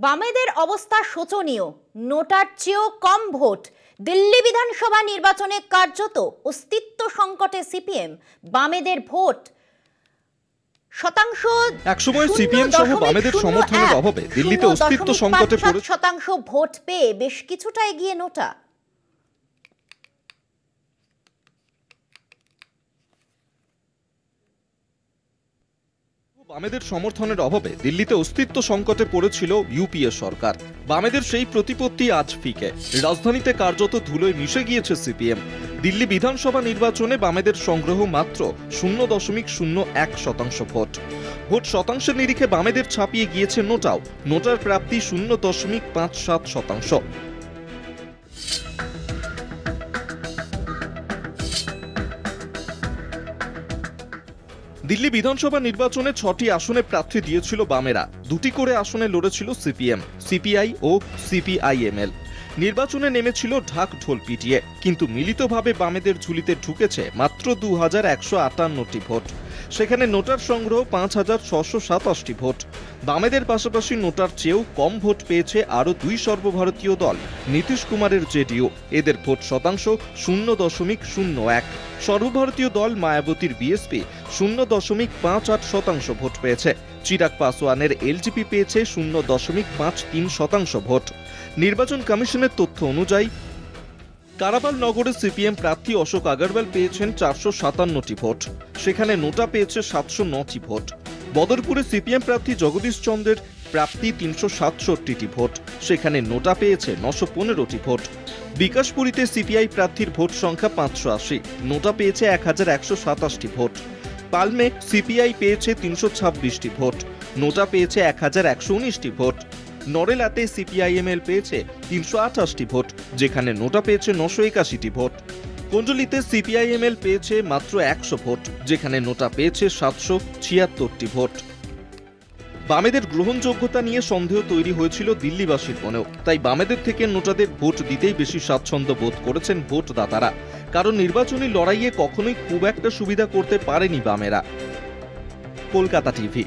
বামেদের অবস্থা শোচনীয়, নোটার চেয়েও কম ভোট। দিল্লি বিধানসভা নির্বাচনে কার্যত অস্তিত্ব সংকটে সিপিএম। বামেদের ভোট শতাংশ একসময় সিপিএম সহ বামেদের সমর্থনের অভাবে দিল্লিতে অস্তিত্ব সংকটে পড়ে শতাংশ ভোট পেয়ে বেশ কিছুটা এগিয়ে নোটা। বামেদের সমর্থনের অভাবে দিল্লিতে অস্তিত্ব সংকটে পড়েছিল ইউপিএ সরকার। বামেদের সেই প্রতিপত্তি আজ ফিকে। রাজধানীতে কার্যত ধুলোয় মিশে গিয়েছে সিপিএম। দিল্লি বিধানসভা নির্বাচনে বামেদের সংগ্রহ মাত্র 0.01% ভোট। ভোট শতাংশের নিরিখে বামেদের ছাপিয়ে গিয়েছে নোটাও। নোটার প্রাপ্তি 0.57%। দিল্লি বিধানসভা নির্বাচনে 6টি আসনে প্রার্থী দিয়েছিল বামেরা। 2টি করে আসনে লড়েছিল সিপিএম, সিপিআই ও সিপিআইএমএল। নির্বাচনে নেমেছিল ঢাক ঢোল পিটিয়ে, কিন্তু মিলিতভাবে বামেদের ঝুলিতে ঢুকেছে মাত্র 2158টি ভোট। সেখানে নোটার সংগ্রহ 5627টি ভোট। বামেদের পাশাপাশি নোটার চেয়েও কম ভোট পেয়েছে আরও 2 সর্বভারতীয় দল, নীতিশ কুমারের জেডিইউ। এদের ভোট শতাংশ 0.01। সর্বভারতীয় দল মায়াবতীর বিএসপি 0.58% ভোট পেয়েছে। চিরাগ পাসওয়ানের এলজেপি পেয়েছে 0.53% ভোট। নির্বাচন কমিশনের তথ্য অনুযায়ী কারাবাল নগরে সিপিএম প্রার্থী অশোক আগরওয়াল পেয়েছেন 457টি ভোট। সেখানে নোটা পেয়েছে 709টি ভোট। বদরপুরে সিপিএম প্রার্থী জগদীশ চন্দ্রের প্রাপ্তি 367টি ভোট। সেখানে নোটা পেয়েছে 915টি ভোট। বিকাশপুরীতে সিপিআই প্রার্থীর ভোট সংখ্যা 580, নোটা পেয়েছে 1127টি ভোট। পালমে সিপিআই পেয়েছে 326টি ভোট, নোটা পেয়েছে 1119টি ভোট। নরেলাতে সিপিআইএমএল পেয়েছে 328টি ভোট, যেখানে নোটা পেয়েছে 981টি ভোট। কুঞ্জলিতে সিপিআইএমএল পেয়েছে মাত্র 100 ভোট, যেখানে নোটা পেয়েছে 776টি ভোট। বামেদের গ্রহণযোগ্যতা নিয়ে সন্দেহ তৈরি হয়েছিল দিল্লিবাসীর মনেও। তাই বামেদের থেকে নোটাদের ভোট দিতেই বেশি স্বাচ্ছন্দ্য বোধ করেছেন ভোটদাতারা। কারণ নির্বাচনী লড়াইয়ে কখনোই খুব একটা সুবিধা করতে পারেনি বামেরা। কলকাতা টিভি।